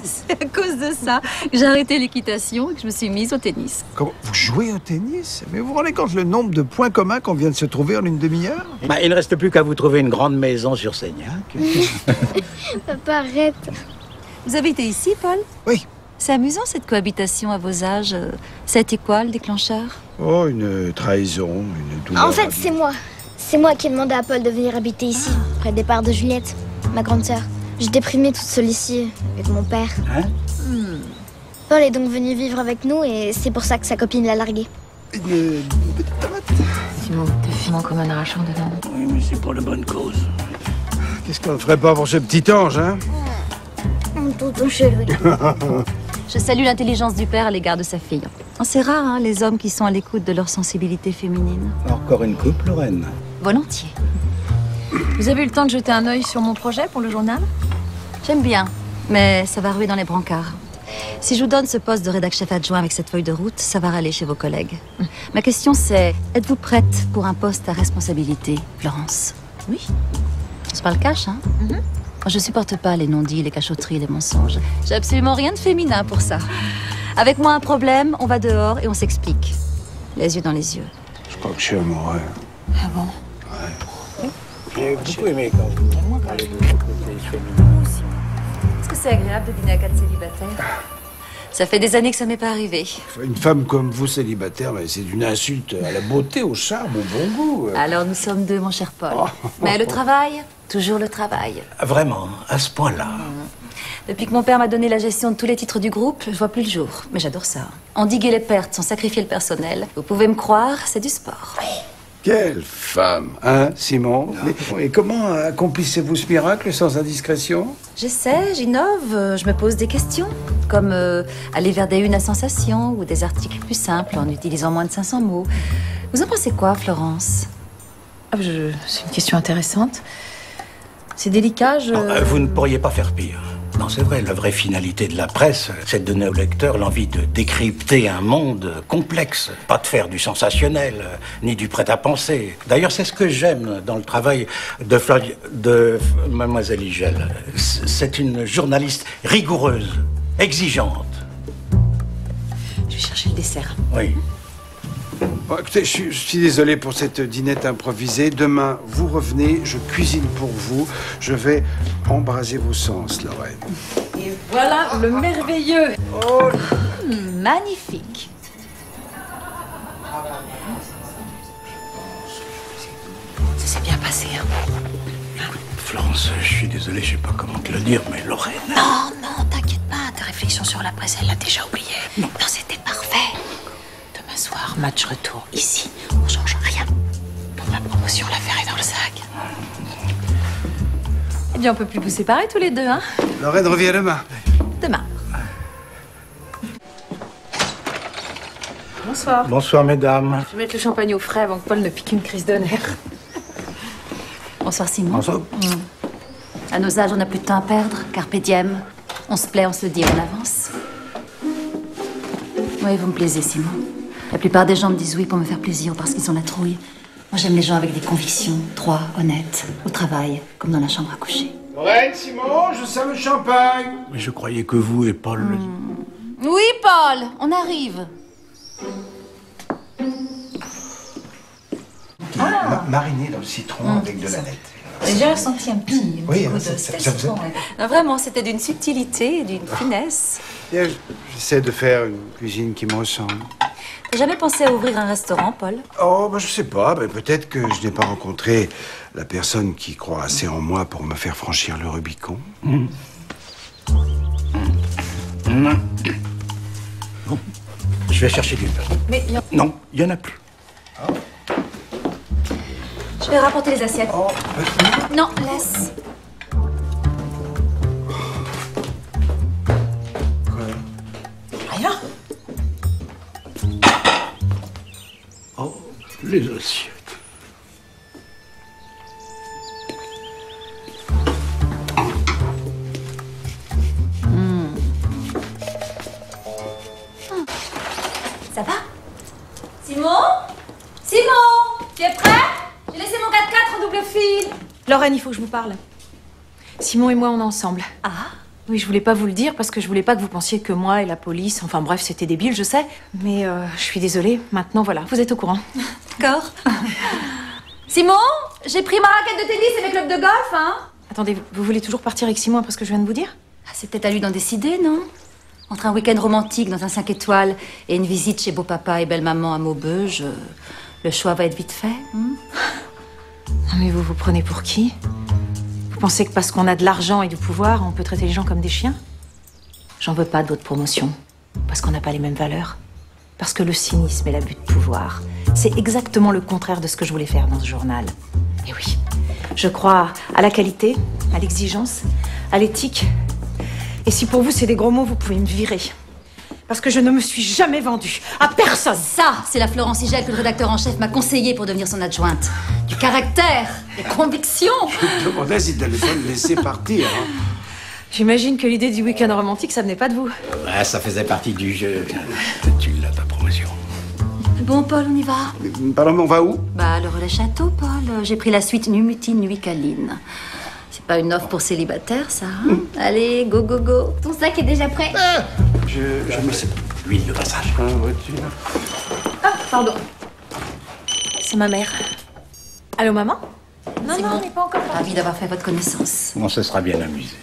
C'est à cause de ça que j'ai arrêté l'équitation et que je me suis mise au tennis. Comment? Vous jouez au tennis? Mais vous vous rendez compte le nombre de points communs qu'on vient de se trouver en une demi-heure? Bah, il ne reste plus qu'à vous trouver une grande maison sur Seignac. Papa, arrête. Vous avez été ici, Paul? Oui. C'est amusant cette cohabitation à vos âges. Ça a été quoi le déclencheur? Oh, une trahison, une douleur. En fait, c'est moi. C'est moi qui ai demandé à Paul de venir habiter ici, près des parts de Juliette, ma grande sœur. Je déprimais toute seule ici, avec mon père. Hein? Paul est donc venu vivre avec nous et c'est pour ça que sa copine l'a largué. Une petite tomate. Simon, t'es finement comme un arrachant dedans. Oui, mais c'est pour la bonne cause. Qu'est-ce qu'on ne ferait pas pour ce petit ange, hein? Tonton chéri. Je salue l'intelligence du père à l'égard de sa fille. C'est rare, hein, les hommes qui sont à l'écoute de leur sensibilité féminine. Encore une coupe, Lorraine? Volontiers. Vous avez eu le temps de jeter un œil sur mon projet pour le journal? J'aime bien, mais ça va ruer dans les brancards. Si je vous donne ce poste de rédac chef adjoint avec cette feuille de route, ça va râler chez vos collègues. Ma question c'est, êtes-vous prête pour un poste à responsabilité, Florence? Oui. On se parle cash, hein? Je supporte pas les non-dits, les cachotteries, les mensonges. J'ai absolument rien de féminin pour ça. Avec moi un problème, on va dehors et on s'explique. Les yeux dans les yeux. Je crois que je suis amoureux. Ah bon? J'ai beaucoup aimé quand vous parlez de côté féminin. Est-ce que c'est agréable de dîner à 4 célibataires? Ça fait des années que ça m'est pas arrivé. Une femme comme vous, célibataire, mais c'est une insulte à la beauté, au charme, au bon goût. Alors nous sommes deux, mon cher Paul. Mais le travail, toujours le travail. Vraiment, à ce point-là. Depuis que mon père m'a donné la gestion de tous les titres du groupe, je vois plus le jour. Mais j'adore ça. Endiguer les pertes sans sacrifier le personnel. Vous pouvez me croire, c'est du sport. Quelle femme, hein, Simon? Et comment accomplissez-vous ce miracle sans indiscrétion? J'essaie, j'innove, je me pose des questions. Comme aller vers des unes à sensation ou des articles plus simples en utilisant moins de 500 mots. Vous en pensez quoi, Florence? C'est une question intéressante. C'est délicat, Vous ne pourriez pas faire pire. Non, c'est vrai, la vraie finalité de la presse, c'est de donner au lecteur l'envie de décrypter un monde complexe. Pas de faire du sensationnel, ni du prêt-à-penser. D'ailleurs, c'est ce que j'aime dans le travail de Mademoiselle Igel. C'est une journaliste rigoureuse, exigeante. Je vais chercher le dessert. Oui. Bon, écoutez, je suis désolé pour cette dînette improvisée. Demain, vous revenez, je cuisine pour vous. Je vais embraser vos sens, Lorraine. Et voilà le merveilleux. Magnifique. Ça s'est bien passé, hein? Florence, je suis désolé, je sais pas comment te le dire, mais Lorraine... Non, t'inquiète pas. Ta réflexion sur la presse, elle l'a déjà oubliée. Non, c'était parfait. Demain soir, match retour ici. On change rien. Pour la promotion, l'affaire est dans le sac. Eh bien, on peut plus vous séparer tous les deux, hein? Lorraine revient demain. Demain. Bonsoir. Bonsoir, mesdames. Je vais mettre le champagne au frais avant que Paul ne pique une crise de nerfs. Bonsoir, Simon. Bonsoir. À nos âges, on n'a plus de temps à perdre. Carpe diem. On se plaît, on se le dit, on avance. Oui, vous me plaisez, Simon. La plupart des gens me disent oui pour me faire plaisir parce qu'ils ont la trouille. Moi, j'aime les gens avec des convictions, droits, honnêtes, au travail, comme dans la chambre à coucher. Lorraine, Simon, je sers le champagne. Mais je croyais que vous et Paul... Oui, Paul, on arrive. Mariné dans le citron avec de la nette. J'ai ressenti un petit Oui, coup de ça c'était vous citron, ouais. Non, vraiment, c'était d'une subtilité et d'une finesse. Bien, j'essaie de faire une cuisine qui me ressemble. T'as jamais pensé à ouvrir un restaurant, Paul? Oh, je sais pas. Peut-être que je n'ai pas rencontré la personne qui croit assez en moi pour me faire franchir le Rubicon. Bon, je vais chercher du pain. Mais Non, il y en a plus. Je vais rapporter les assiettes. Oh, Non, laisse. rien. Oh, les assiettes. Ça va? Simon? Simon? Tu es prêt? J'ai laissé mon 4x4 en double fil. Lorraine, il faut que je vous parle. Simon et moi, on est ensemble. Ah. Oui, je voulais pas vous le dire parce que je voulais pas que vous pensiez que moi et la police... Enfin bref, c'était débile, je sais. Mais je suis désolée. Maintenant, voilà, vous êtes au courant. D'accord. Simon, j'ai pris ma raquette de tennis et mes clubs de golf, hein. Attendez, vous voulez toujours partir avec Simon après ce que je viens de vous dire? Ah, c'est peut-être à lui d'en décider, non? Entre un week-end romantique dans un 5 étoiles et une visite chez beau-papa et belle-maman à Maubeuge, le choix va être vite fait. Non mais vous vous prenez pour qui? Vous pensez que parce qu'on a de l'argent et du pouvoir, on peut traiter les gens comme des chiens? J'en veux pas d'autres promotions. Parce qu'on n'a pas les mêmes valeurs. Parce que le cynisme et l'abus de pouvoir, c'est exactement le contraire de ce que je voulais faire dans ce journal. Et oui, je crois à la qualité, à l'exigence, à l'éthique. Et si pour vous c'est des gros mots, vous pouvez me virer. Parce que je ne me suis jamais vendue à personne. Ça, c'est la Florence Igel que le rédacteur en chef m'a conseillé pour devenir son adjointe. Du caractère, des convictions. Je me demandais si t'allais pas le laisser partir. Hein. J'imagine que l'idée du week-end romantique, ça venait pas de vous. Ouais, ça faisait partie du jeu. Tu l'as, ta promotion. Bon, Paul, on y va? Pardon, mais on va où? Bah, le relais château, Paul. J'ai pris la suite Nuit Mutine, Nuit Câline. C'est pas une offre pour célibataire, ça, hein? Allez, go, go, go. Ton sac est déjà prêt? Je me sais. L'huile de passage. Voiture. Ah, pardon. C'est ma mère. Allô, maman? Non, Simon. non, on n'est pas encore parti. Ravi d'avoir fait votre connaissance. On se sera bien amusé.